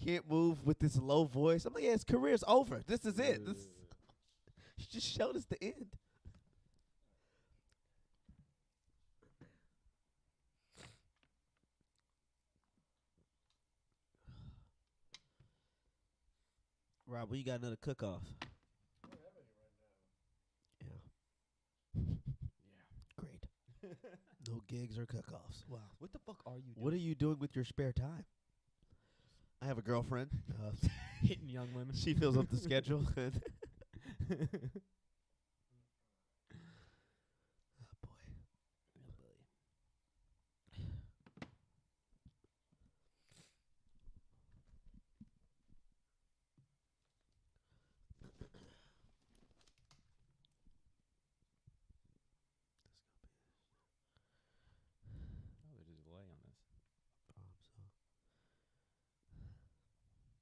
can't move with this low voice. I'm like, yeah, his career's over. This is it. You just showed us the end. Rob, when you got another cook-off? Yeah. Great. No gigs or cook-offs. Wow. What the fuck are you doing? What are you doing with your spare time? I have a girlfriend. Hitting young women? She fills up the schedule. Oh, boy. Oh, there's a delay on this.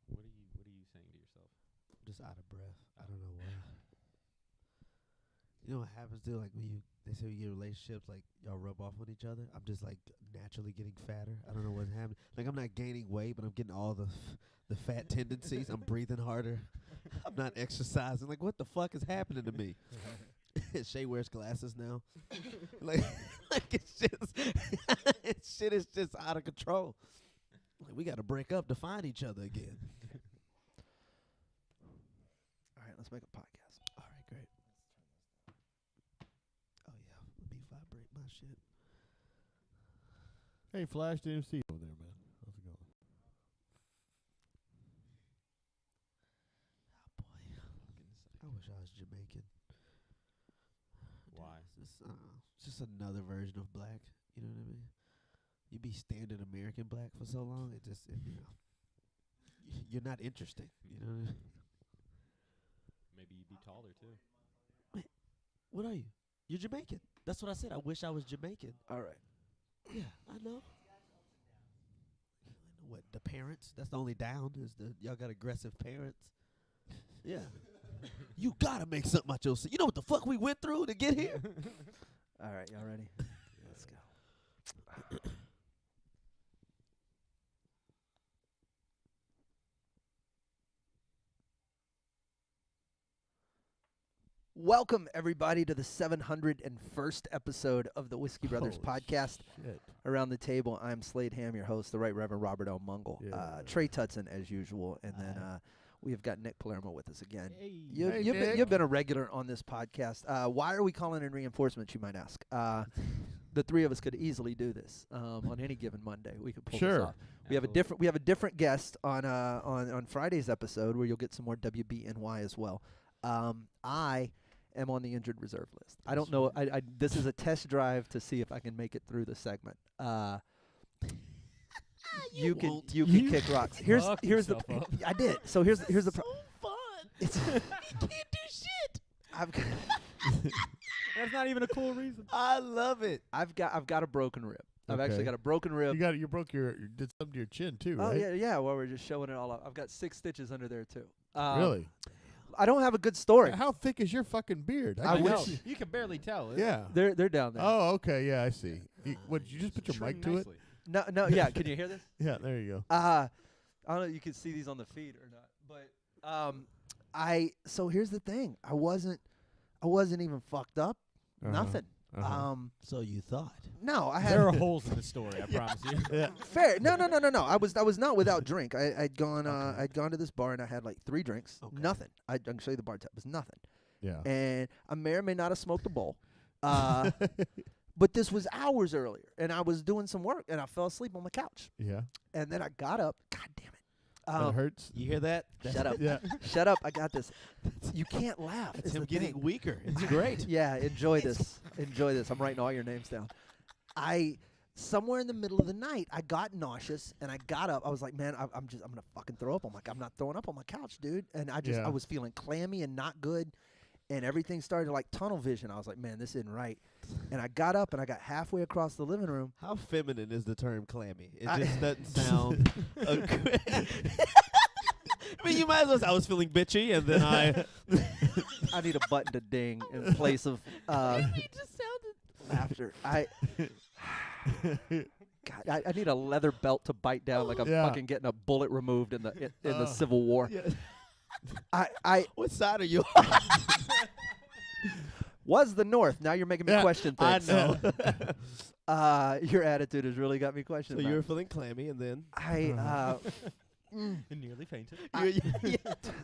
What are you saying to yourself? I'm just out of breath. I don't know why. You know what happens to like when they say you get in relationships, like y'all rub off on each other. I'm just like naturally getting fatter. I don't know what's happening. Like I'm not gaining weight, but I'm getting all the fat tendencies. I'm breathing harder. I'm not exercising. Like what the fuck is happening to me? Shay wears glasses now. like it's just shit is just out of control. Like we got to break up to find each other again. All right, let's make a podcast. All right, great. Oh yeah, let me vibrate my shit. Hey, Flash, didn't see you over there, man. How's it going? Oh boy, I wish I was Jamaican. Why? It's just another version of black. You know what I mean? You be standard American black for so long, you're not interesting. You know what I mean? Maybe you'd be taller too. What are you? You're Jamaican. That's what I said. I wish I was Jamaican. All right. Yeah, I know. What, the parents? That's the only down is y'all got aggressive parents. Yeah. You gotta make something out yourself. You know what the fuck we went through to get here? All right, y'all ready? Let's go. Welcome, everybody, to the 701st episode of the Whiskey Brothers podcast. Shit. Around the table, I'm Slade Ham, your host, the Right Reverend Robert L. Mungle. Yeah. Trey Tutson, as usual. And then we have got Nick Palermo with us again. Hey. You've been a regular on this podcast. Why are we calling in reinforcements, you might ask? The three of us could easily do this on any given Monday. We could pull this off. We have a different guest on Friday's episode where you'll get some more WBNY as well. I am on the injured reserve list. I don't know. This is a test drive to see if I can make it through the segment. You can kick rocks. Here's the up. I did. So here's the so fun. It's You can't do shit. That's not even a cool reason. I love it. I've got a broken rib. I've Okay. actually got a broken rib. You broke you did something to your chin too, Oh right? yeah. Well, we're just showing it all up. I've got 6 stitches under there too. Really? I don't have a good story. How thick is your fucking beard? I can wish- see- You can barely tell. Yeah. They're down there. Oh, okay. Yeah, I see. What, did you just put your mic to it? No. Yeah. Can you hear this? Yeah, there you go. I don't know if you can see these on the feed or not, but so here's the thing. I wasn't even fucked up. Uh-huh. Nothing. Uh-huh. So you thought. No, I had There are holes in the story, I promise you. Yeah. fair. No. I was not without drink. I'd gone to this bar and I had like 3 drinks. Okay. Nothing. I can show you the bar tab. It was nothing. Yeah. And I may or may not have smoked a bowl. But this was hours earlier, and I was doing some work, and I fell asleep on the couch. Yeah. And then I got up. God damn it. That hurts. You hear that? Shut up. Yeah. Shut up. I got this. You can't laugh. It's is him the getting thing. weaker. It's great. Yeah, enjoy this. Enjoy this. I'm writing all your names down. Somewhere in the middle of the night, I got nauseous, and I got up. I was like, man, I'm gonna fucking throw up. I'm not throwing up on my couch, dude. And I was feeling clammy and not good, and everything started to like tunnel vision. I was like, man, this isn't right. And I got up, and I got halfway across the living room. How feminine is the term clammy? It just doesn't sound. I mean, you might as well say I was feeling bitchy, and then I need a button to ding in place of You just sounded. laughter. God, I need a leather belt to bite down like I'm fucking getting a bullet removed in the Civil War. Yeah. I What side are you? was the North. Now you're making me question things. I know. Your attitude has really got me So questioning. you were feeling clammy, and then Nearly fainted.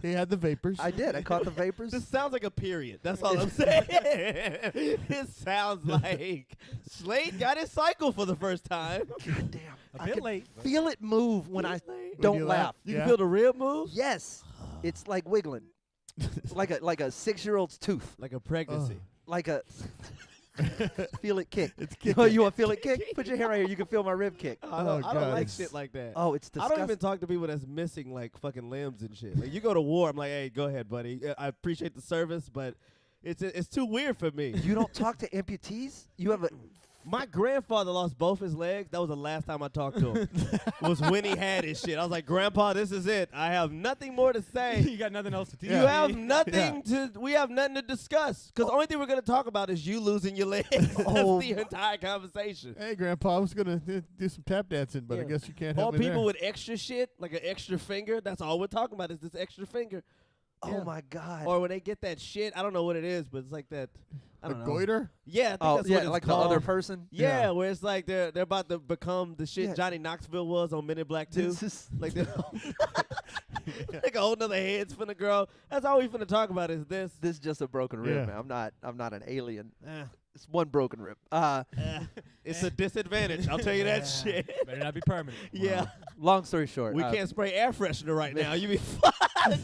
He had the vapors. I did. I caught the vapors. this sounds like a period. That's all I'm saying. It sounds like Slade got his cycle for the first time. God damn. A I bit can late. feel it move when I When don't you laugh. You Yeah. can feel the rib move, Yes. It's like wiggling. like a 6-year-old's tooth. like a pregnancy. Like a feel it kick. It's You kicking. want to feel it kick? Put your hair right here. You can feel my rib kick. I don't God. like shit like that. Oh, it's I disgusting. don't even talk to people that's missing like fucking limbs and shit. Like you go to war, I'm like, hey, go ahead, buddy. I appreciate the service, but it's too weird for me. You don't talk to amputees? You have a My grandfather lost both his legs. That was the last time I talked to him. Was when he had his shit. I was like, Grandpa, this is it. I have nothing more to say. You got nothing else to teach You me. have nothing to. We have nothing to discuss. Because the only thing we're gonna talk about is you losing your legs. Oh. That's the entire conversation. Hey, Grandpa, I was gonna do some tap dancing, but I Yeah. guess you can't All help me people there. with extra shit, like an extra finger. That's all we're talking about is this extra finger. Oh Yeah. my God. Or when they get that shit, I don't know what it is, but it's like that. I A don't know. goiter? Yeah, I think Oh that's yeah, what it's like called. the other person. Yeah, Yeah. where it's like they're about to become the shit Yeah. Johnny Knoxville was on Men in Black 2. This is Like they're like a whole nother head's finna grow. That's all we finna talk about is this. this is just a broken rib, Yeah. man. I'm not an alien. Eh, It's one broken rib. it's a disadvantage. I'll tell you that shit. Better not be permanent. Yeah, Long story short, we can't spray air freshener right now. You be fine.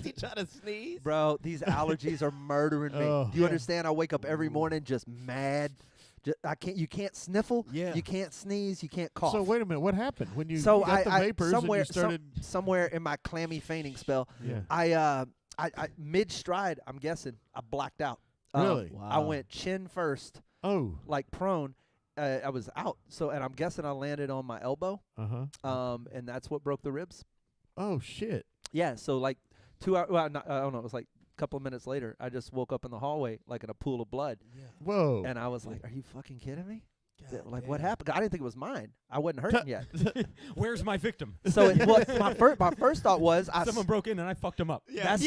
You trying to sneeze? bro. These allergies are murdering me. Oh. Do you understand? I wake up every morning just mad. I can't. You can't sniffle. Yeah. You can't sneeze. You can't cough. So wait a minute, what happened when you So got the vapors somewhere and you started? somewhere in my clammy fainting spell, Yeah. I mid stride. I'm guessing I blacked out. Really? I went chin first, Oh. like prone. I was out. So and I'm guessing I landed on my elbow. And that's what broke the ribs. Oh shit. Yeah. So like 2 hours. Well, I don't know. It was like a couple of minutes later. I just woke up in the hallway like in a pool of blood, Whoa. and I was like, "Are you fucking kidding me? God Like what damn. happened? I didn't think it was mine. I wasn't hurting yet." Where's my victim? So my first thought was Someone broke in and I fucked him up. Yeah.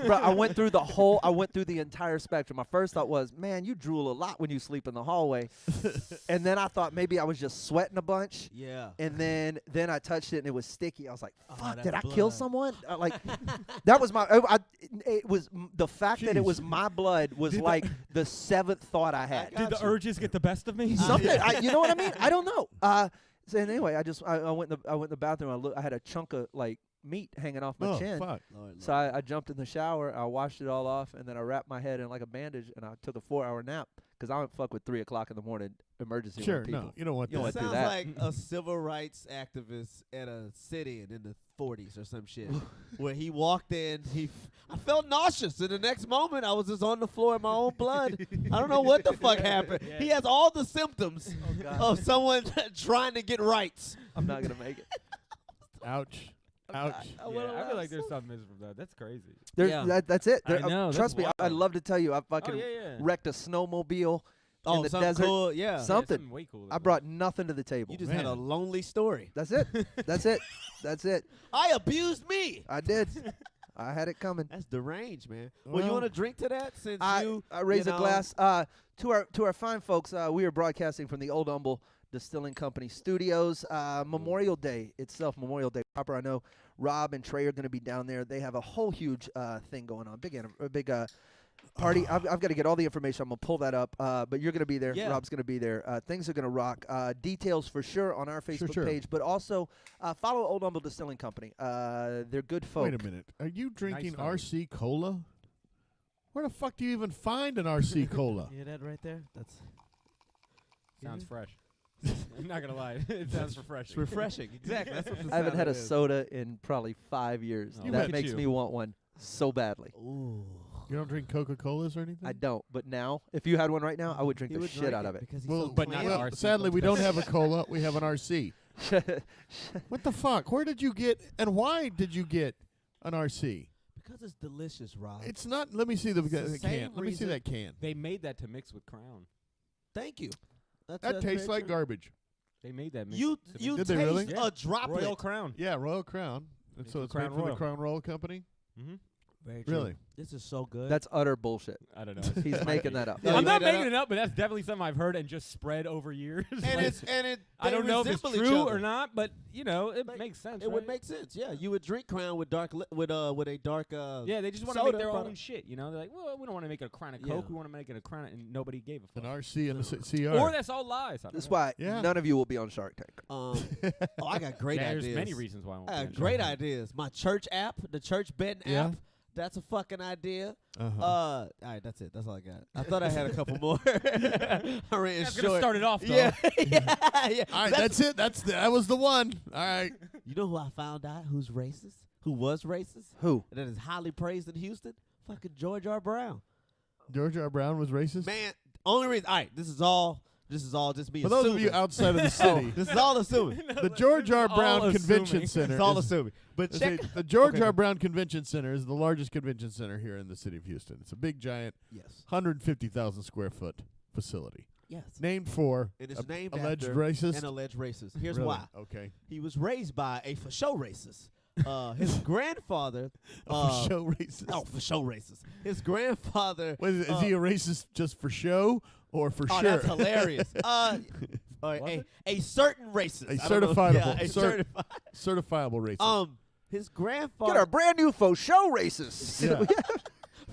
Bro, I went through the entire spectrum. My first thought was, man, you drool a lot when you sleep in the hallway. And then I thought maybe I was just sweating a bunch. Yeah. And then I touched it and it was sticky. I was like, Oh, fuck, that's did I kill blood. someone? Like, that was my, it was the fact that it was my blood was like the seventh thought I had. Did the urges get the best of me? Something, you know what I mean? I don't know. So anyway, I went in the bathroom. I had a chunk of like meat hanging off my Oh chin. fuck. Lord, So I jumped in the shower. I washed it all off, and then I wrapped my head in like a bandage, and I took a 4-hour nap because I don't fuck with 3 o'clock in the morning emergency Sure. room people. No, you don't want You don't that. want Sounds to do that. like a civil rights activist at a sit-in in the 40s or some shit, where he walked in. I felt nauseous, and the next moment I was just on the floor in my own blood. I don't know what the fuck happened. Yeah. He has all the symptoms God. of someone trying to get rights. I'm not gonna make it. Ouch. Ouch. Yeah, I feel like there's something missing from that. That's crazy. Yeah. That's it. I know, that's Trust me, I'd wild. love to tell you. I fucking Oh, yeah. wrecked a snowmobile Oh, in the something desert. cool. Yeah. Something. Way cooler I than brought nothing to the table. You just had a Man. lonely story. That's it. That's it. That's it. I abused me. I did. I had it coming. That's deranged, man. Well, you Well, want to drink to that since I raise you a know- glass to our fine folks. We are broadcasting from the Old Humble Distilling Company studios. Memorial Day itself, Memorial Day proper. I know Rob and Trey are going to be down there. They have a whole huge thing going on. Big party. I've got to get all the information. I'm going to pull that up. But you're going to be there. Yeah. Rob's going to be there. Things are going to rock. Details for sure on our Facebook Sure. page. But also follow Old Humble Distilling Company. They're good folk. Wait a minute. Are you drinking fellow. RC Cola? Where the fuck do you even find an RC Cola? You hear that right there? That's Sounds fresh. I'm not gonna lie. It sounds refreshing. it's refreshing. Exactly. That's what the I haven't sound had a of it is. soda in probably 5 years. Oh, That look at makes you. me want one so badly. Ooh. You don't drink Coca-Colas or anything? I don't, but now, if you had one right now, I would drink He the would shit drink out of it. because he's Well, so but not clammy. the well, RC sadly, we Cola. don't have a cola. We have an RC. What the fuck? Where did you get, and why did you get an RC? Because it's delicious, Rob. It's not. Let me see the It's the can. same Let me see reason- that can. They made that to mix with Crown. Thank you. That's That tastes very like true. garbage. They made that. You Did taste they really? a droplet. Royal Crown. Yeah, Royal Crown. And so the it's made Crown for the Royal. Crown Royal Company. Mm-hmm. Very true. Really? This is so good. That's utter bullshit. I don't know. He's making that up. Yeah, I'm you not made that making it up, but that's definitely something I've heard and just spread over years. and Like, it. I don't know if it's resemble each true other. or not, but it Like, makes sense. It would right? make sense. Yeah, you would drink Crown with with a dark. Yeah, they just want to soda make their own product. shit. They're like, well, we don't want to make it a Crown of Yeah. Coke. We want to make it a Crown, and nobody gave a An fuck. RC and a CR. Or that's all lies. I don't That's know. why Yeah. none of you will be on Shark Tank. Oh, I got great Yeah, ideas. there's many reasons why I won't. I be got on great Shark Tank. ideas. My church app, the church betting Yeah. app. That's a fucking idea. Uh-huh. All right, that's it. That's all I got. I thought I had a couple more. I ran That's short. gonna start it off though. Yeah, yeah. All right, that's it. That was the one. All right. You know who I found out who's racist? Who was racist? Who? That is highly praised in Houston? Fucking George R. Brown. George R. Brown was racist. Man, only reason. All right, this is all just me For those assuming. of you outside of the city, This is all assuming. the George R. all Brown Convention assuming. Center. It's all is- assuming. But is check. the George Okay. R. Brown Convention Center is the largest convention center here in the city of Houston. It's a big, giant, Yes. 150,000 square foot facility Yes. named for It is a- named alleged after racist. an alleged racist. Here's Really? why. Okay. He was raised by a for show racist. His grandfather. For show racist. Oh, for show racist. His grandfather. Wait, is he a racist just for show or for Oh, sure? that's hilarious. A certain racist. A I don't know. certifiable- Yeah, a cer- certified. Certifiable racist. His Get grandfather. our brand new faux show racist. Yeah.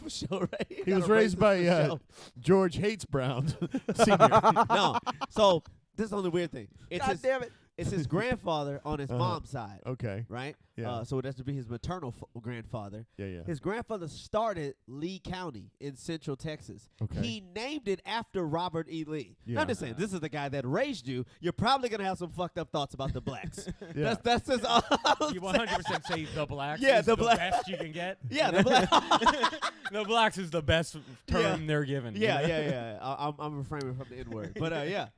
For show racist. He was raised by George Hates Brown Senior. No. So this is the only weird thing. It's God his, damn it. it's his grandfather on his Uh-huh. mom's side, Okay. right? Yeah. So it has to be his maternal grandfather. Yeah, yeah. His grandfather started Lee County in Central Texas. Okay. He named it after Robert E. Lee. Yeah. I'm just saying, this is the guy that raised you. You're probably gonna have some fucked up thoughts about the blacks. Yeah. That's just all. I'm You saying. 100% say the blacks. Yeah, is the the black- best you can get. Yeah, the black. The blacks is the best term Yeah. they're given. you Yeah, know? yeah. I'm refraining from the N word, but yeah.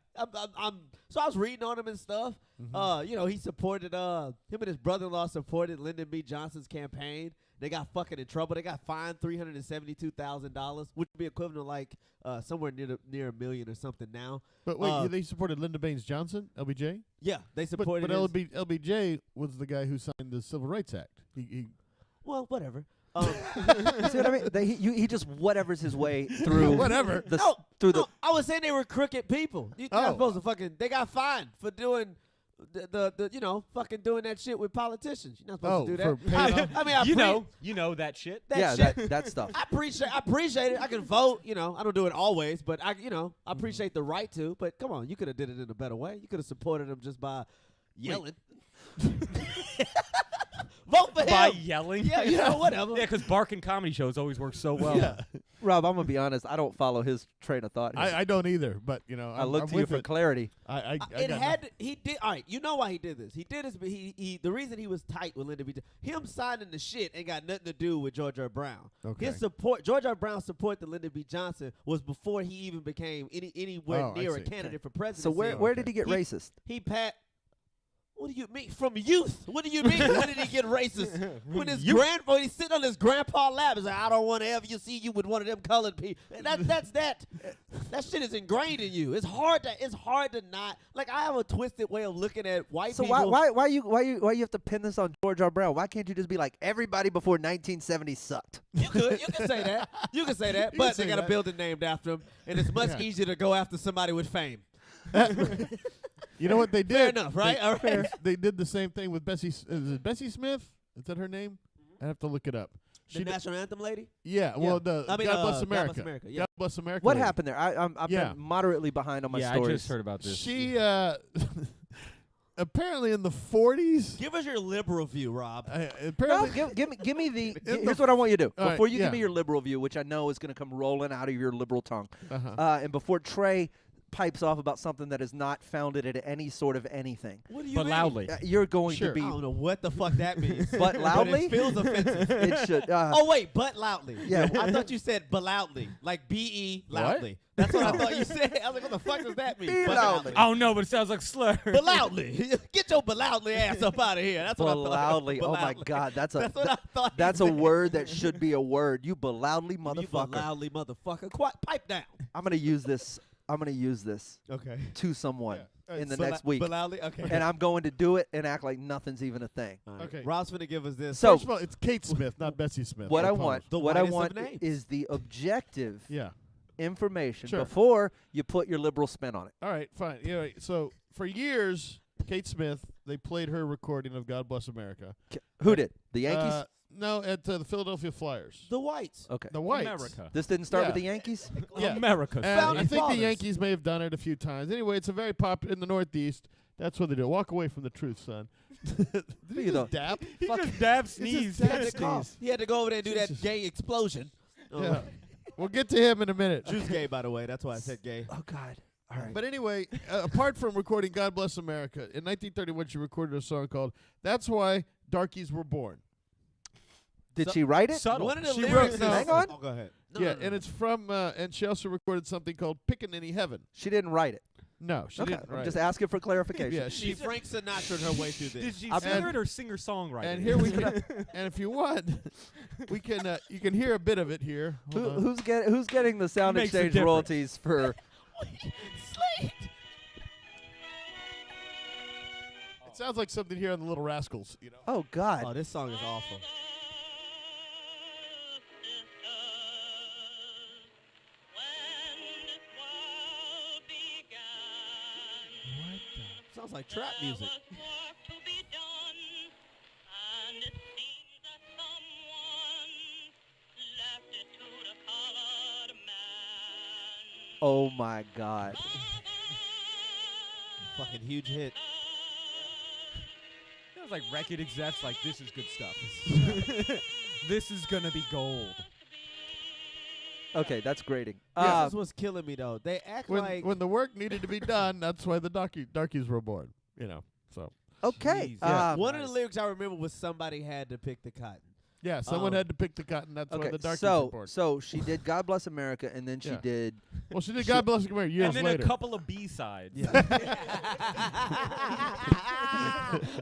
So I was reading on him and stuff. He supported him and his brother-in-law supported Lyndon B. Johnson's campaign. They got fucking in trouble. They got fined $372,000, which would be equivalent to like somewhere near $1 million or something now. But wait, they supported Lyndon Baines Johnson, LBJ? Yeah, they But supported. his- LBJ was the guy who signed the Civil Rights Act. He Well, whatever. See what I mean? He just whatever's his way through Whatever. the No, through no, I was saying they were crooked people. You're not Oh. supposed to fucking. They got fined for doing the fucking doing that shit with politicians. You're not supposed to do for that. paying off- I mean, I You know that shit. that yeah, shit. that stuff. I appreciate it. I can vote. I don't do it always, but I appreciate the right to. But come on, you could have did it in a better way. You could have supported him just by yelling. Vote for By him. yelling. Yeah, whatever. Yeah, because barking comedy shows always work so well. Yeah. Rob, I'm gonna be honest. I don't follow his train of thought. I don't either, but I look I'm to you with for it. clarity. I It got had he did all right. You know why he did this? He did this. But the reason he was tight with Lyndon B. Him signing the shit ain't got nothing to do with George R. Brown. Okay. His support, George R. Brown's support to Lyndon B. Johnson was before he even became anywhere Oh, I near a see. candidate for presidency. So where did he get He- racist? He pat. What do you mean from youth? What do you mean? When did he get racist? When his grandpa, he's sitting on his grandpa's lap. He's like, I don't want to ever see you with one of them colored people. That shit is ingrained in you. It's hard to not like. I have a twisted way of looking at white So people. why you have to pin this on George R. Brown? Why can't you just be like everybody before 1970 sucked? You can say that. You can say that. You But can say they got a that. building named after him, and it's much Yeah. easier to go after somebody with fame. You know what they did? Fair enough, right? All right. They did the same thing with Bessie. Is it Bessie Smith? Is that her name? I have to look it up. The She did- national anthem lady. yeah. Well, the I mean, God Bless God America. Bless America, yeah. God Bless America. What lady. happened there? I've Yeah. been moderately behind on my Yeah, stories. I just heard about this. She apparently in the 40s. Give us your liberal view, Rob. No, Apparently, give me the. In Here's the what I want you to do all right, before you yeah. give me your liberal view, which I know is going to come rolling out of your liberal tongue, uh-huh. and before Trey pipes off about something that is not founded at any sort of anything, What do you but mean? loudly. you're going Sure. to be. I don't know what the fuck that means. But loudly? it feels offensive. It should. Oh wait, but loudly. Yeah. I thought you said but loudly, like B-E What? loudly. That's what I thought you said. I was like, what the fuck does that mean? But loudly. Oh no, but it sounds like slur. But loudly. Get your but loudly ass up out of here. That's what I thought. loudly. But Oh my loudly. God, that's a That's what I thought. that's you a said. word that should be a word. You loudly You but motherfucker. loudly motherfucker. Pipe down. I'm gonna use this I'm gonna use this Okay. to someone Yeah. in the But next week, But loudly? Okay. and I'm going to do it and act like nothing's even a thing. All right. Okay. Rob's gonna give us this. So First of all, it's Kate Smith, not Bessie Smith. what I apologize. want, The what I whitest of want names. is the objective Yeah. information Sure. before you put your liberal spin on it. All right, fine. So for years, Kate Smith, they played her recording of "God Bless America." Who did? The Yankees? No, at the Philadelphia Flyers. The Whites. Okay. The Whites. America. This didn't start Yeah. with the Yankees? Yeah. America. And I Founding think fathers. the Yankees may have done it a few times. Anyway, it's a very popular in the Northeast. That's what they do. Walk away from the truth, son. Did he You know. just dap? He Fuck. just dab He sneeze. just He had, to sneeze. he had to go over there and do that Jesus. gay explosion. Oh. Yeah. We'll get to him in a minute. Drew's gay, by the way. That's why I said gay. Oh, God. All right. But anyway, apart from recording "God Bless America," in 1931 she recorded a song called "That's Why Darkies Were Born." Did she write it? Subtle. One of the She lyrics wrote- is- no. Hang on. Oh, go ahead. Yeah, and it's from, and she also recorded something called "Pickaninny Heaven." She didn't write it. No, she Okay. didn't. I'm Write just it. asking for clarification. Yeah, She Frank Sinatra her way through Did this. she I'm- singer it or singer-songwriter? And here we can, and if you want, we can. You can hear a bit of it here. Hold on. Who's getting the sound Makes a exchange difference. royalties for? Slate. It sounds like something here on the Little Rascals. You know. Oh God! Oh, this song is awful. Sounds like trap music. Oh my God! Fucking huge hit. It was like record execs like, this is good stuff. This is going to be gold. Okay, that's grading. This is what's killing me though. They act like When the work needed to be done, that's why the darkies were born. You know. So Okay. Jeez. one of the lyrics I remember was somebody had to pick the cotton. yeah, someone Um, had to pick the cotton. That's why Okay. the darkies So were born. so she did "God Bless America" and then she Yeah. did. Well, she did "God Bless America" years And then later. a couple of B-sides.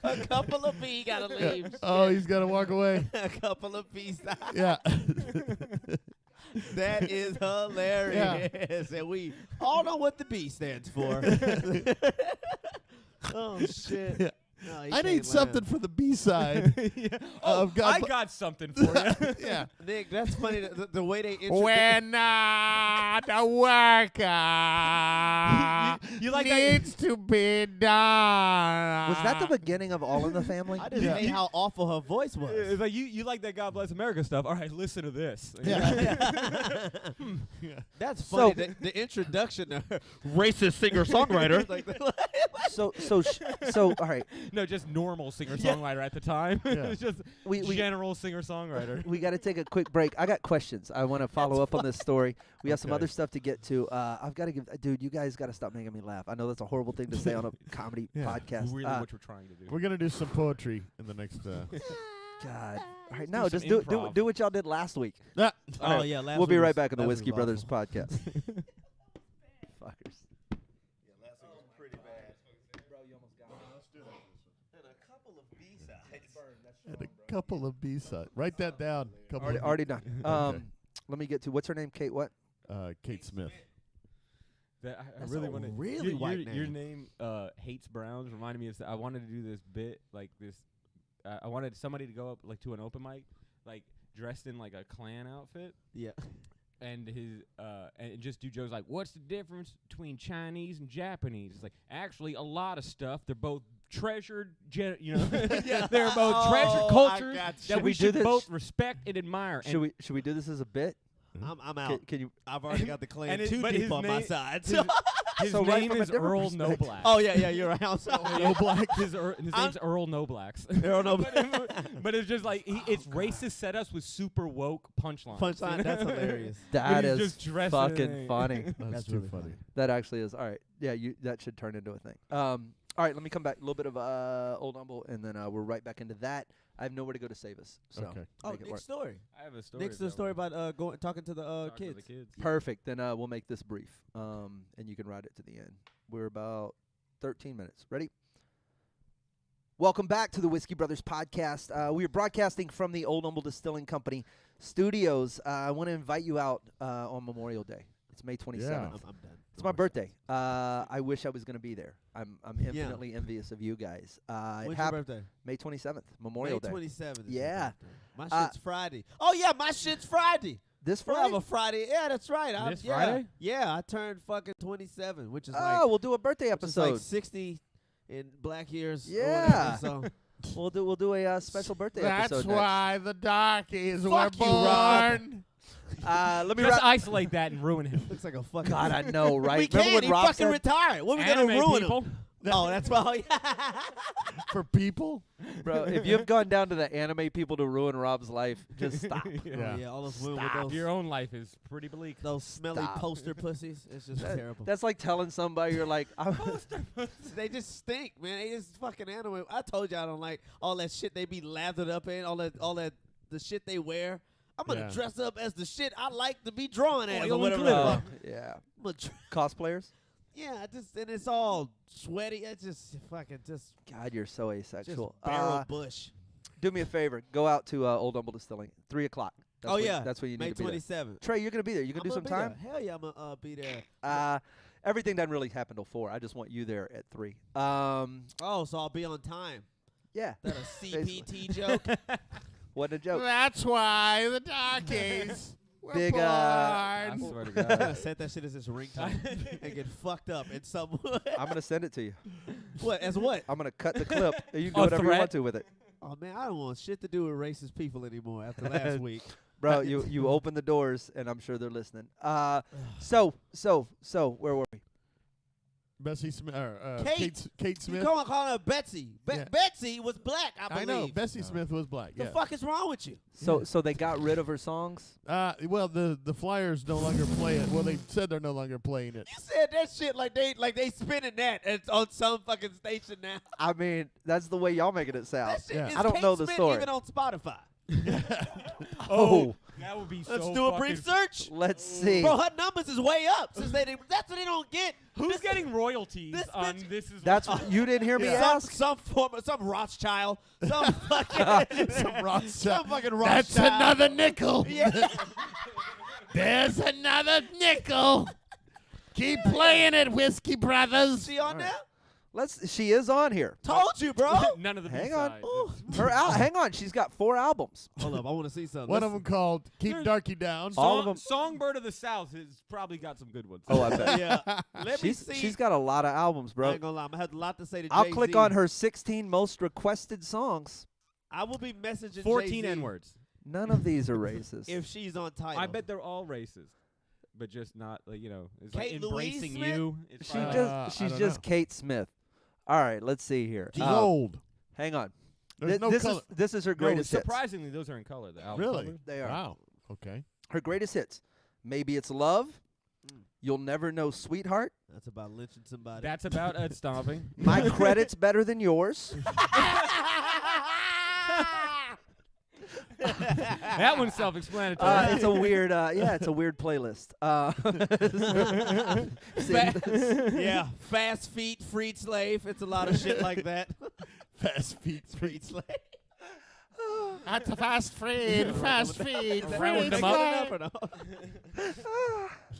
A couple of B gotta leave. Oh, he's got to walk away. A couple of B sides. Yeah. That is hilarious. And we all know what the B stands for. Oh shit. Yeah. No, he I can't need laugh. something for the B side. Yeah. Oh, God I bl- got something for you. Yeah. Nick, that's funny. The way they introduce When the worker You like that? needs to be done. Was that the beginning of All in the Family? I just Yeah. hate how awful her voice was. It's like you like that God Bless America stuff. All right, listen to this. That's So- funny. The introduction to her racist singer-songwriter. So all right, No, just normal singer-songwriter at the time. Yeah. It was just we general singer-songwriter. we got to take a quick break. I got questions. I want to follow up on this story. We have some Okay. other stuff to get to. I've got to give, dude. You guys got to stop making me laugh. I know that's a horrible thing to say on a comedy Yeah. podcast. Really what we're trying to do. We're gonna do some poetry in the next. God. All right, do no, some just do improv. what y'all did last week. Ah, All Oh right, yeah, last we'll be week right was- back on the last Whiskey week was Brothers awful. podcast. Fuckers. and a couple of B sides. Write that down. Couple Already of done. Okay. Let me get to what's her name? Kate. What? Kate Smith. That I That's really a want to. really white your name. name hates Browns reminded me of. I wanted to do this bit like this. I wanted somebody to go up like to an open mic, like dressed in like a Klan outfit, Yeah. and his and just do jokes like, "What's the difference between Chinese and Japanese?" It's like actually a lot of stuff. They're both treasured, they're both treasured Oh, I cultures got you. that Should we we do should this? both respect and admire. Should we do this as a bit? I'm out. Can you? I've already got the Klan and it- too but deep his on my name- side. his- So. His So right name from a is different Earl perspective. Noblack. Oh yeah, you're right. I'm sorry. No Black. His name's Earl Noblax. Earl No But it's just like it's racist setups with super woke punchlines. Punchline. That's hilarious. That he's is just dressed fucking in- funny. That's too really funny. funny. That actually is. All right. Yeah, that should turn into a thing. All right, let me come back. A little bit of Old Humble, and then we're right back into that. I have nowhere to go to save us. So Okay. Oh, make it work. Nick's story. I have a story. Nick's the story about talking to the kids. kids. Perfect. Then we'll make this brief, and you can ride it to the end. We're about 13 minutes. Ready? Welcome back to the Whiskey Brothers podcast. We are broadcasting from the Old Humble Distilling Company studios. I want to invite you out on Memorial Day. It's May 27th. Yeah. I'm done. It's my birthday. I wish I was going to be there. I'm infinitely envious of you guys. When's your birthday? May 27th, Memorial Day. May 27th. is Yeah. my birthday. My shit's Friday. Oh yeah, my shit's Friday. This We'll Friday? have a Friday. Yeah, that's right. This yeah. Friday? Yeah, I turned fucking 27, which is Oh, like we'll do a birthday which is like episode. 60 in black years. or Yeah. whatever, so We'll do a special birthday That's episode why the darkies were Fuck you, Rob. born. next. Let me Just wrap. isolate that and ruin him. looks like a fucking. God, I know, right? we Remember can't. when He Rob fucking said, retired. What are we gonna Anime ruin people. him? Oh, that's why. For people? bro, if you've gone down to the anime people to ruin Rob's life, just stop. Yeah. Yeah, all those women with those Your own life is pretty bleak. those smelly Stop. poster pussies. It's just terrible. That's like telling somebody you're like, They just stink, man. They just fucking anime. I told you I don't like all that shit they be lathered up in. All that the shit they wear. I'm gonna Yeah. dress up as the shit I like to be drawn as, you or want whatever. glitter. the fuck. yeah. I'm gonna Cosplayers? yeah, and it's all sweaty. It's just fucking just God, you're so asexual. barrel bush. Do me a favor. Go out to Old Humble Distilling. 3 o'clock. That's Oh, when, yeah. That's when you need May to be there. 27th. Trey, you're going to be there. You can do some time? Hell yeah, I'm gonna be there. Everything doesn't really happen till 4. I just want you there at 3. Oh, so I'll be on time. Yeah. That a CPT joke? What a joke. That's why the darkies were Big, born. I swear to God. Set that shit as his ringtone and get fucked up in some way. I'm going to send it to you. What? As what? I'm going to cut the clip. And you can do A whatever you threat? want to with it. Oh man, I don't want shit to do with racist people anymore after last week. Bro, you open the doors, and I'm sure they're listening. So, where were we? Bessie Smith, Kate. Kate You Smith. calling her Betsy? Yeah. Betsy was black, I I believe. know. Bessie Smith was black. The Yeah. fuck is wrong with you? So they got rid of her songs? Well, the Flyers no longer play it. Well, they said they're no longer playing it. You said that shit like they spinning that on some fucking station now. I mean, that's the way y'all making it sound. That shit Yeah. is I don't Kate know the Smith story. even on Spotify. Oh, That would be Let's so do a brief fucking- search. let's see. Bro, her numbers is way up since that's what they don't get. Who's This- getting royalties this on bitch- This Is That's you didn't hear me ask. some Rothschild, some fucking some fucking Rothschild. That's another nickel. Yeah. There's another nickel. Keep playing it, Whiskey Brothers. She on there? She is on here. Told you, bro. None of the Hang B-sides. on. Hang on. She's got 4 albums. Hold up, I want to see something. One of them called Keep There's- Darky Down. All of 'em- Songbird of the South has probably got some good ones. Oh, I bet. Yeah. Let me see. She's got a lot of albums, I bro. ain't gonna lie, I'm gonna have a lot to say to I'll Jay-Z. click on her 16 most requested songs. I will be messaging 14 Jay-Z N-words. None of these are racist. if she's on title. I bet they're all racist, but just not like it's like Kate Louise embracing Smith? you. It's She probably- I she's don't just know. Kate Smith. All right, let's see here. She's old. Hang on. There's no this color. is her No, greatest hits. surprisingly, those are in color. The album Really? cover. They are. Wow. Okay. Her greatest hits. Maybe It's Love. You'll Never Know Sweetheart. That's about lynching somebody. That's about Ed stomping. My Credit's Better Than Yours. That one's self-explanatory. It's a weird, it's a weird playlist. yeah, fast feet, freed slave. It's a lot of shit like that. Fast feet. Freed slave. At the fast feed. Fast feed. Round them up.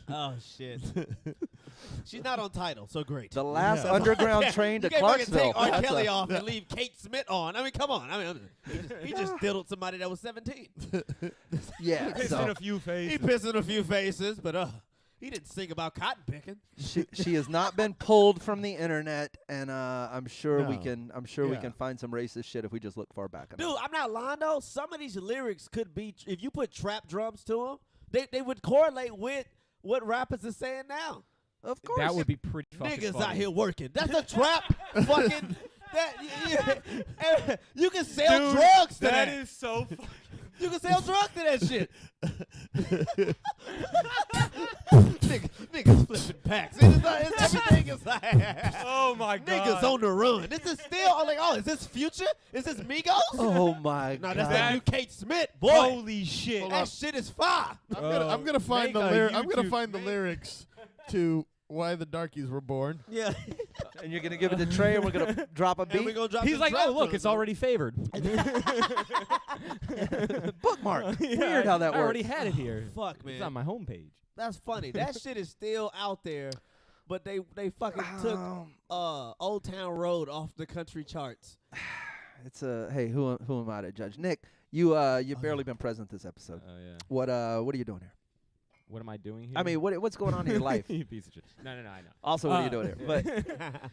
Oh shit. She's not on title, so great. The last Yeah. underground Yeah, train to you can't fucking Clarksville. take R. That's Kelly a- off and leave Kate Smith on. I mean, come on. I mean, he just diddled somebody that was 17. Yeah. Pissed so in a few faces. He pissed in a few faces, but he didn't sing about cotton picking. she has not been pulled from the internet, and I'm sure we No. can. I'm sure we can find some racist shit if we just look far back enough. Dude, I'm not lying though. Some of these lyrics could be, if you put trap drums to them, they would correlate with what rappers are saying now. Of course. That would be pretty fucking Niggas funny. out here working. That's a trap. Fucking. You can sell Dude, drugs to that that. is so funny. You can sell drugs to that shit. Niggas flipping packs. Everything is like. Oh my god. Niggas on the run. This is still like, is this Future? Is this Migos? Oh my No, god. that's that new Kate Smith, boy. Holy shit. That shit is fire. I'm gonna find the make a lyrics. I'm gonna YouTube find the lyrics to Why the Darkies Were Born. Yeah. And you're gonna give it to Trey, and we're gonna drop a And we beat. gonna drop He's some like, trap oh look, drums, it's bro. already favored. Bookmark. Yeah, Weird how that I already works. had it here. Fuck, It's on man. my homepage. That's funny. That shit is still out there, but they fucking took Old Town Road off the country charts. It's hey, who am I to judge? Nick, you've barely been present this episode. Oh yeah. What are you doing here? What am I doing here? I mean, what's going on in your life? You piece of shit. No, I know. Also, what are you doing here? But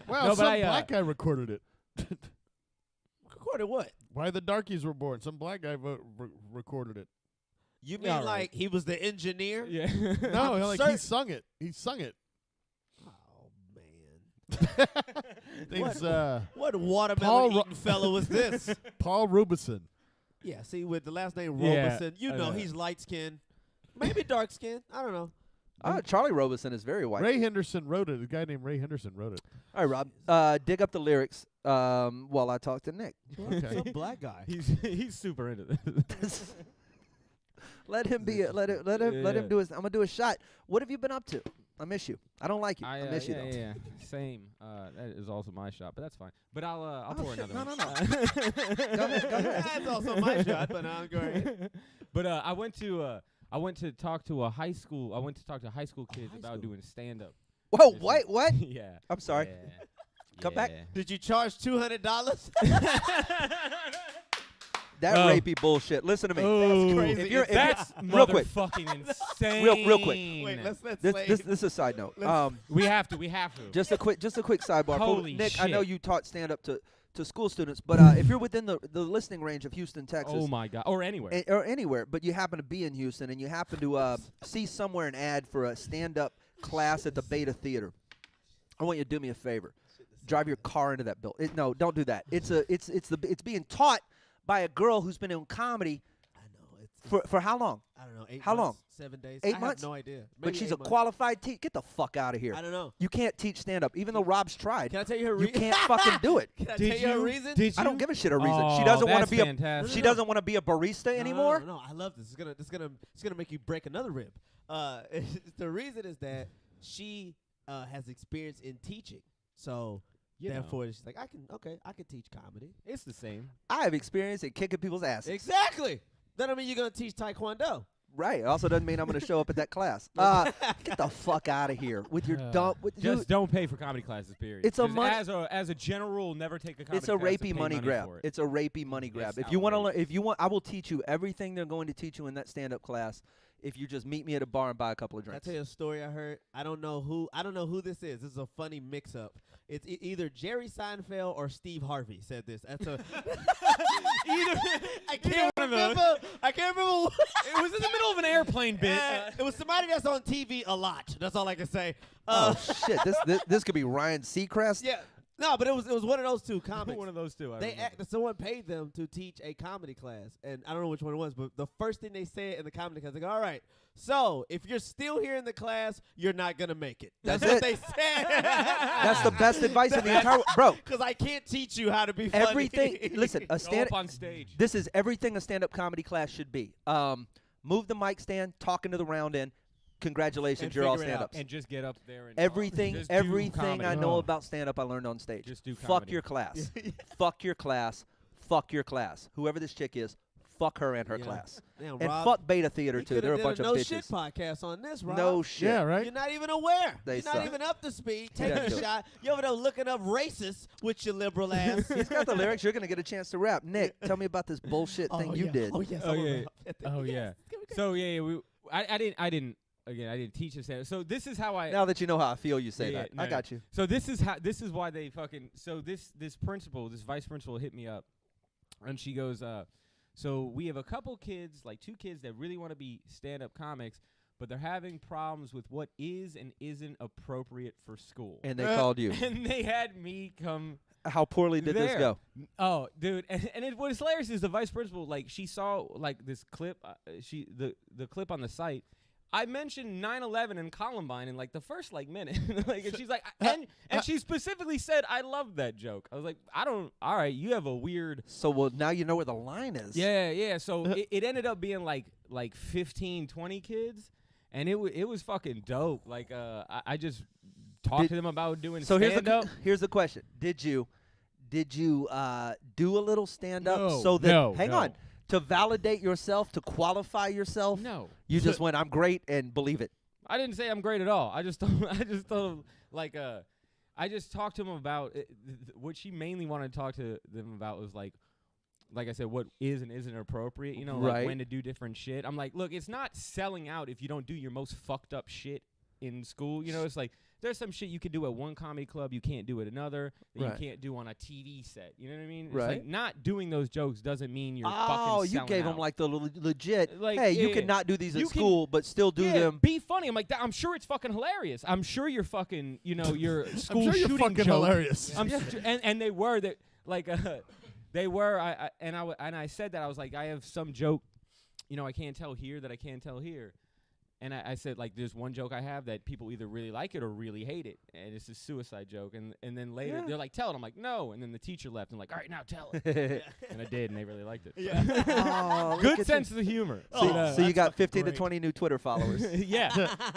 Well, No, but some I, black guy recorded it. Recorded what? Why the darkies were born. Some black guy recorded it. You mean Yeah, all like right. he was the engineer? Yeah. No, I'm like certain- he sung it. He sung it. Oh man. Name's What watermelon Paul eating fellow was this? Paul Robeson. Yeah, see, with the last name Yeah, Robeson, you I know know. he's light skinned, maybe dark skinned. I don't know. Charlie Robeson is very white. Ray Henderson wrote it. A guy named Ray Henderson wrote it. All right, Rob. Dig up the lyrics while I talk to Nick. Okay. Some black guy. He's super into this. Let him be. Let him do his. I'm gonna do a shot. What have you been up to? I miss you. I don't like you. I miss you though. Yeah. Same. That is also my shot, but that's fine. But I'll Oh, pour shit. another No, one. no, no. Go ahead. That's also my shot, but I'm going. But I went to talk to a high school. I went to talk to high school kids high about school? doing stand up. Whoa, what? Yeah. I'm sorry. Yeah. Come back. Yeah. Did you charge $200? That Oh. rapey bullshit. Listen to me. Oh, crazy. If you're, if That's real quick. motherfucking insane. Real quick. Wait, let's this is a side note. We have to. Just a quick sidebar. Holy Nick, I know shit. you taught stand up to school students, but if you're within the listening range of Houston, Texas, Oh my god. Or anywhere. or anywhere, but you happen to be in Houston and you happen to see somewhere an ad for a stand-up class at the Beta Theater, I want you to do me a favor. Drive your car into that building. No, don't do that. It's being taught by a girl who's been in comedy I know. for how long? I don't know. 8 How months, long? 7 days. 8 I months? have no idea. But Maybe she's 8 a months. qualified teacher. Get the fuck out of here. I don't know. You can't teach stand-up, even though Rob's tried. Can I tell you her You reason? can't fucking do it. Can I Did tell you her you? reason? Did I don't you? give a shit a reason. Oh, She doesn't want that's to be fantastic. she doesn't want to be a barista anymore. No, I love this. It's gonna make you break another rib. The reason is that she has experience in teaching, so You know. therefore she's like, I can teach comedy. It's the same. I have experience in kicking people's asses. Exactly. That don't mean you're gonna teach Taekwondo. Right. It also doesn't mean I'm going to show up at that class. Get the fuck out of here with your dumb. Just Dude, don't pay for comedy classes. Period. It's a Just mon- as a general rule, never take a comedy it's a class to rapey pay money grab. for it. It's a rapey money grab. It's If you want to learn, outrageous. I will teach you everything they're going to teach you in that stand-up class. If you just meet me at a bar and buy a couple of Can I drinks. tell you a story I heard? I don't know who this is. This is a funny mix-up. It's either Jerry Seinfeld or Steve Harvey said this. That's a I can't one of those. remember. I can't remember. It was in the middle of an airplane bit. It was somebody that's on TV a lot. That's all I can say. Oh shit! This could be Ryan Seacrest. Yeah. No, but it was one of those two comics. One of those two. Someone paid them to teach a comedy class, and I don't know which one it was, but the first thing they said in the comedy class, they go, all right, so if you're still here in the class, you're not going to make it. That's what it. they said. That's the best advice in the entire bro. Because I can't teach you how to be funny. Everything. Listen, a Go stand. up on stage. This is everything a stand-up comedy class should be. Move the mic stand, talking to the round end. Congratulations, And you're all figure it out. stand-ups. And just get up there and Everything, just do everything comedy. I know Oh. about stand-up, I learned on stage. Just do Fuck comedy. your class. Fuck your class. Fuck your class. Whoever this chick is, fuck her and her Yeah. class. Damn, And Rob, fuck Beta Theater you too. coulda They're a did bunch of no bitches. shit podcast on this, Rob. No shit. Yeah, right? You're not even aware. They You're suck. not even up to speed. Take Yeah, a do it. shot. You're over there looking up racist with your liberal ass. He's got the lyrics. You're gonna get a chance to rap. Nick, tell me about this bullshit thing you did. Oh yes. Oh, I yeah. wanna rap. Oh yeah. So yeah, I didn't teach this. So this is how I. Now that you know how I feel, you say Yeah, that. no, I no. got you. So this is why they fucking. So this principal, this vice principal, hit me up, and she goes, so we have a couple kids, like 2 kids that really want to be stand-up comics, but they're having problems with what is and isn't appropriate for school. And they called you. And they had me come. How poorly did this there. go? Oh, dude, and what is hilarious is the vice principal, like, she saw like this clip, the clip on the site. I mentioned 9/11 and Columbine in like the first minute, like, and she's like, and she specifically said, "I love that joke." I was like, "I don't." All right, you have a weird. So well, now you know where the line is. Yeah. So it ended up being like 15, 20 kids, and it was fucking dope. Like, I just talked to them about doing So stand-up. here's the question: Did you do a little stand up No, so that no, hang no. on to validate yourself, to qualify yourself? No. You just went, I'm great, and believe it. I didn't say I'm great at all. I just told him like I just talked to him about what she mainly wanted to talk to them about was like I said, what is and isn't appropriate, you know, like when to do different shit. I'm like, look, it's not selling out if you don't do your most fucked up shit in school. You know, it's like there's some shit you can do at one comedy club you can't do at another that you can't do on a TV set. You know what I mean? It's like not doing those jokes doesn't mean you're fucking selling out. You gave them like the legit, like, hey, you cannot do these at school, but still do them. Be funny. I'm like, I'm sure it's fucking hilarious. I'm sure you're fucking, you know, your school I'm sure shooting you're fucking joke. hilarious. And they were that like they were. I said that I was like, I have some joke, you know, I can't tell here that I can't tell here. And I said, like, there's one joke I have that people either really like it or really hate it. And it's a suicide joke. And then later, they're like, tell it. I'm like, no. And then the teacher left. And like, all right, now tell it. And I did, and they really liked it. Yeah. Good sense of humor. So you got 15 to 20 new Twitter followers. Yeah.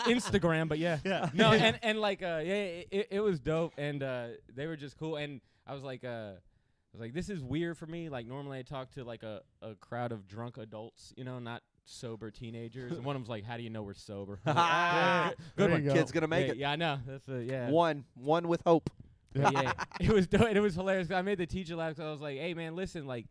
Instagram, but yeah. No, and like, it was dope. And they were just cool. And I was like, this is weird for me. Like, normally I talk to, like, a crowd of drunk adults, you know, not sober teenagers. And one of them's like, how do you know we're sober? Good one. Kid's going to make it. Yeah, I know. That's One with hope. Yeah. It was dope. And it was hilarious. I made the teacher laugh because I was like, hey, man, listen, like,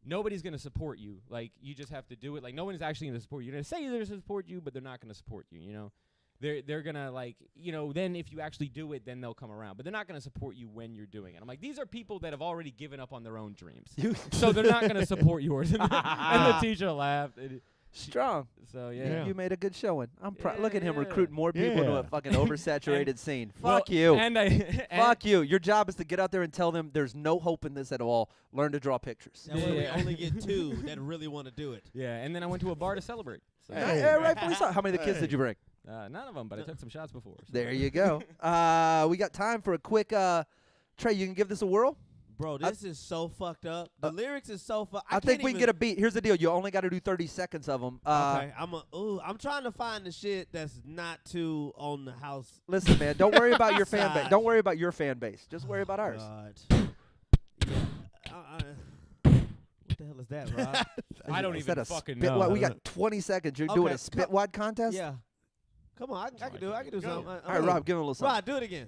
nobody's going to support you. Like, you just have to do it. Like, no one's actually going to support you. They're going to say they're going to support you, but they're not going to support you, you know? They're going to, like, you know, then if you actually do it, then they'll come around. But they're not going to support you when you're doing it. I'm like, these are people that have already given up on their own dreams. So they're not going to support yours. And the teacher laughed. Strong. So, yeah. You made a good showing. I'm proud. Look at him yeah. recruiting more people to a fucking oversaturated scene. Fuck Well, you. Fuck you. Your job is to get out there and tell them there's no hope in this at all. Learn to draw pictures. That way we only get 2 that really want to do it. Yeah, and then I went to a bar to celebrate. So. Rightfully so. How many of the kids did you bring? None of them, but I took some shots before. So. There you go. We got time for a quick Trey, you can give this a whirl? Bro, this is so fucked up. The lyrics is so fucked. I think we can get a beat. Here's the deal. You only got to do 30 seconds of them. Okay, I'm trying to find the shit that's not too on the house. Listen, man, don't worry about your fan base. Don't worry about your fan base. Just worry about ours. God. What the hell is that, Rob? I don't even fucking know. know. We got 20 seconds. You're doing a spit wad contest? Yeah. Come on, I can do it. I can do something. All right, Rob, give him a little something. Rob, do it again.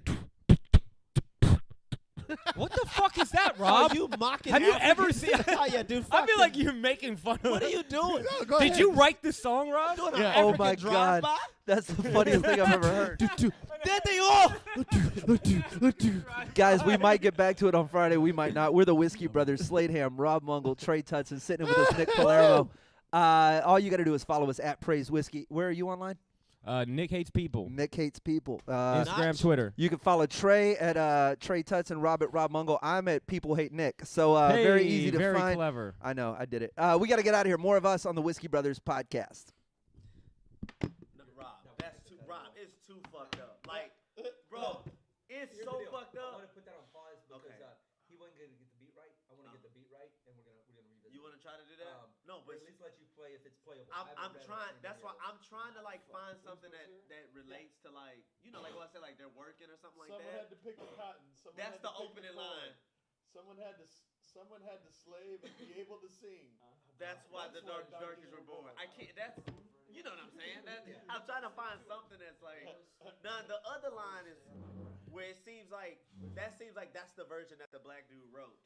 What the fuck is that, Rob? Are you mocking? Have you ever seen? Oh yeah, dude. I feel like you're making fun of. What are you doing? No, Did you write this song, Rob? Doing Yeah. Oh my God, that's the funniest thing I've ever heard. There they are. Guys, we might get back to it on Friday. We might not. We're the Whiskey Brothers. Slade Ham, Rob Mungle, Trey Tutson, sitting with us, Nick Palermo. All you got to do is follow us at Praise Whiskey. Where are you online? Nick Hates People. Nick Hates People. Instagram, Twitter. You can follow Trey at Trey Tutson, Rob at Rob Mungle. I'm at People Hate Nick. So very easy to very find. Clever. I know, I did it. We got to get out of here. More of us on the Whiskey Brothers podcast. Rob, that's too. Rob, it's too fucked up. Like, bro, it's so fucked up. I want to put that on pause because he wasn't going to get the beat right. I want to get the beat right, and we're gonna revisit. You want to try to do that? No, but at least let you play if it's playable. I'm trying. That's why I'm trying to like find something that relates to like like what I said, like they're working or something like Someone that. had to pick the cotton. Someone That's had the to pick opening corn. line. Someone had to slave and be able to sing. That's why the darkies were born. I can't. That's you know what I'm saying. I'm trying to find something that's like. Now the other line is where it seems like that's the version that the black dude wrote.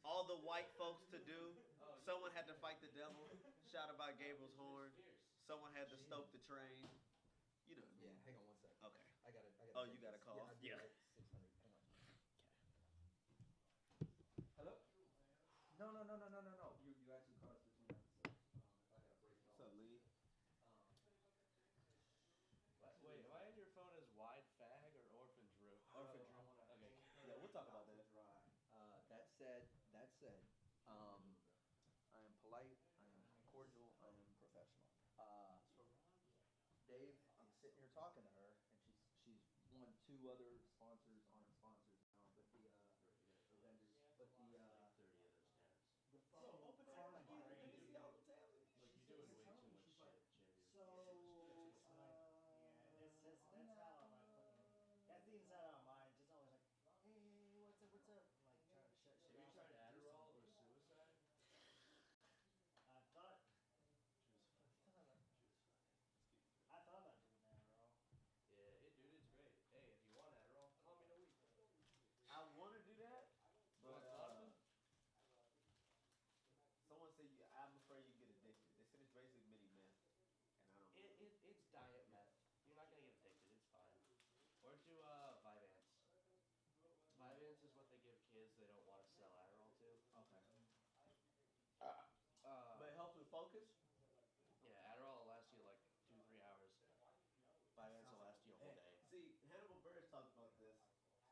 All the white folks to do. Someone had to fight the devil. Shout about Gabriel's horn. Someone had to stoke the train. You know. Yeah, hang on one second. Okay. I got it. Oh, you got a call. Yeah. 600. Hang on. Hello? No. You actually caught us between us. So, I got to break it off. What's up, Lee? Wait, am I in your phone as Wide Fag or Orphan Drew? Orphan Drew. Okay. Yeah, we'll talk about that. That said, I am polite, I am cordial, I am professional. Dave, I'm sitting here talking to her, and she's won 2 other sponsors, aren't sponsors now, but the vendors, but the That's the inside out of mine. Just always like, hey, what's up? Like trying to shut shit off. Have you tried Adderall or suicide? I thought diet meth. You're not gonna get addicted. It's fine. Or do Vyvanse. Vyvanse is what they give kids they don't want to sell Adderall to. Okay. But it helps with focus. Yeah, Adderall will last you like 2-3 hours. Vyvanse will last you a whole day. See, Hannibal Buress talked about this.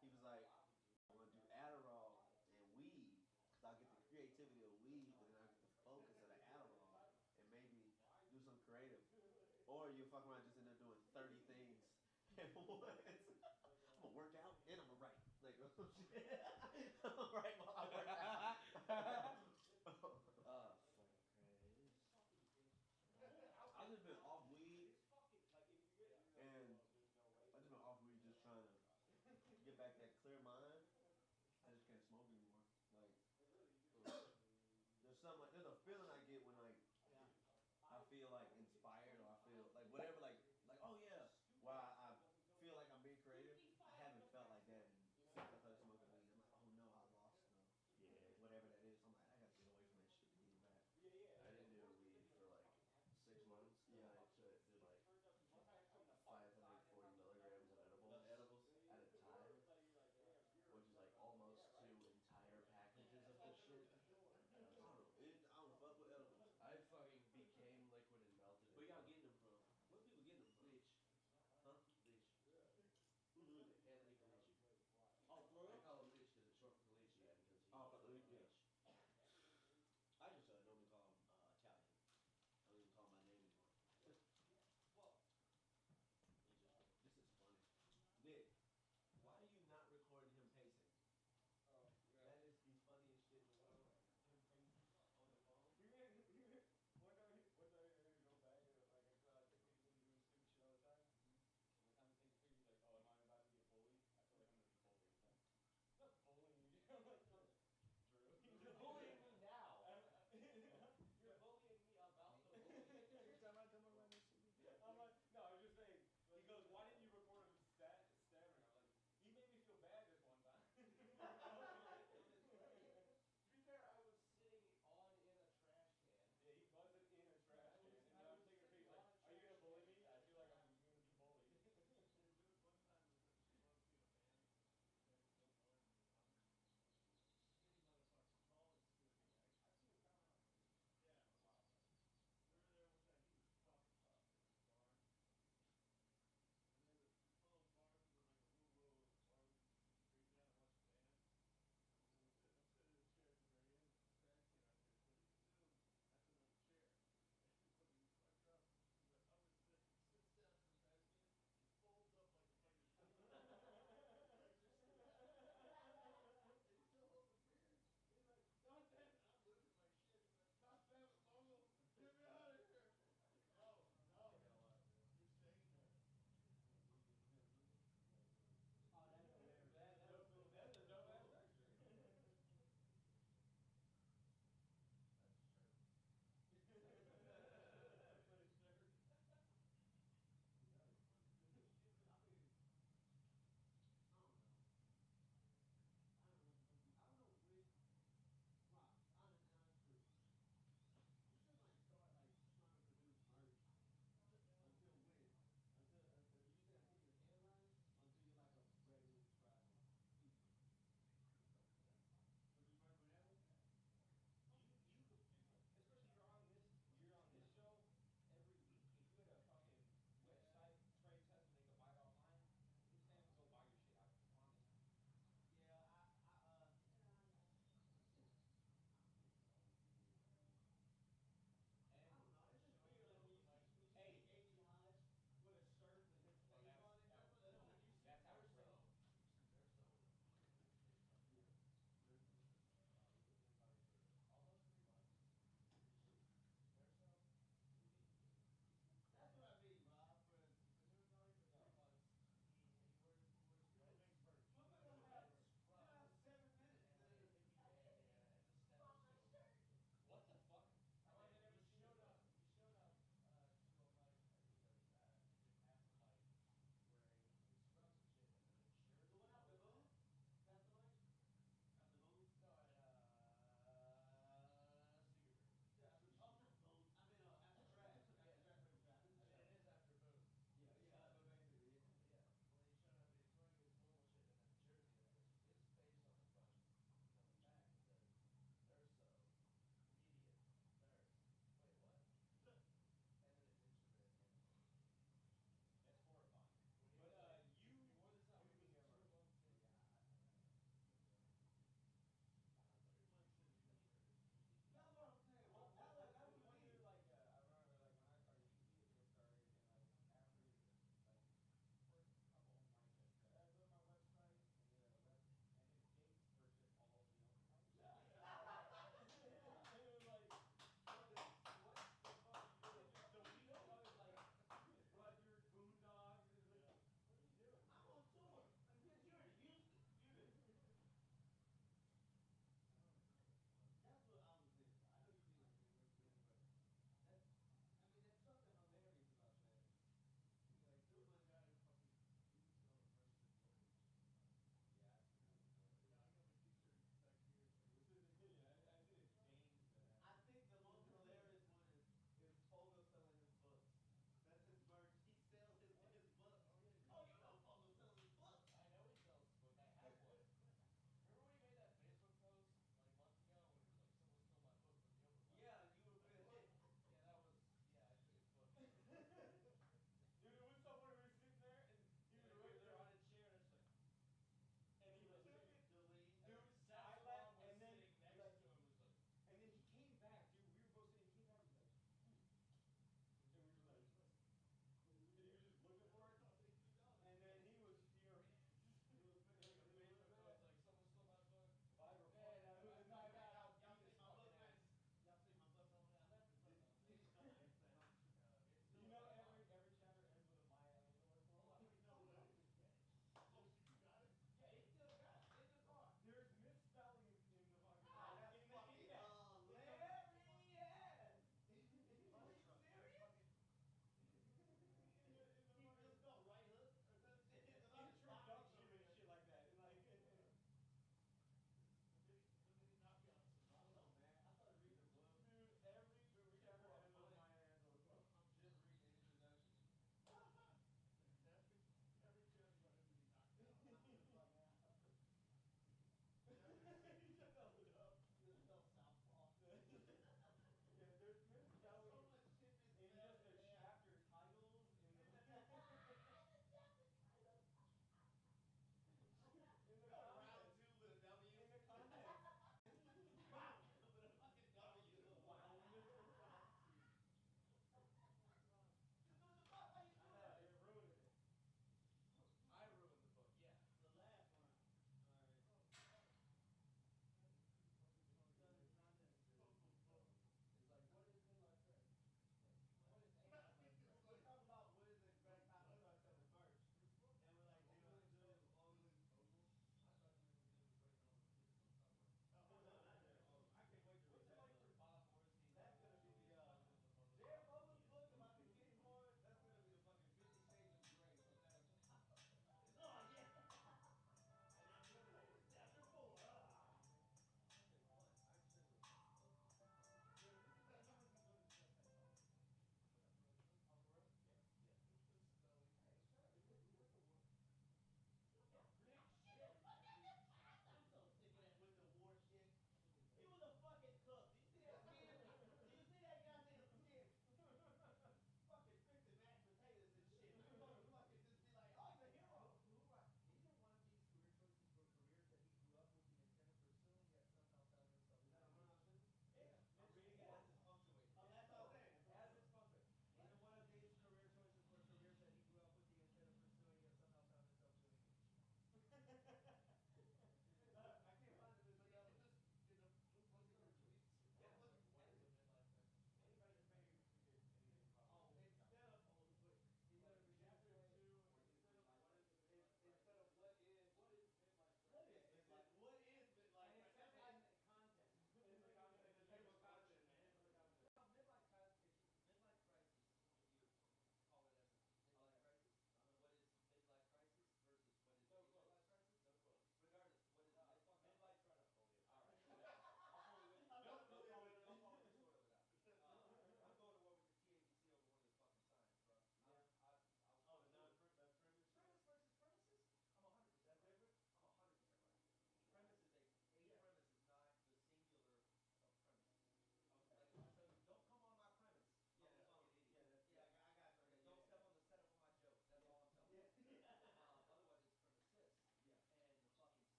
He was like, I want to do Adderall and weed, because I'll get the creativity of weed, but then I'll get the focus of the Adderall, and maybe do some creative. Or you fuck around just end up doing 30 things at once. I'm going to work out and I'm going to write. Like, oh shit. I'm going to write while I work out. Fucking crazy. I've just been off weed, and I've just been off weed just trying to get back that clear mind. I just can't smoke anymore. Like, there's a feeling I get when like I feel like inspired, or I feel like whatever, like oh yeah, where I feel like I'm being creative. I haven't felt like that since I started smoking weed. I'm like, oh no, I lost whatever that is. I'm like, I gotta get away from that shit to get back. I didn't do weed for like 6 months. Yeah. And I did like 540 milligrams of edibles Edibles. at a time, which is like almost 2 entire packages of this shit. I don't fuck with edibles. I fucking became liquid and melted. Where y'all getting them from? Where people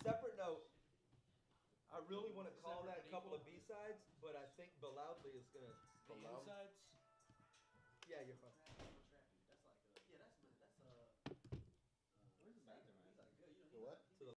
separate note, I really want to call that a couple of B-sides, but I think Beloudly is going to... The insides? Yeah, you're fine.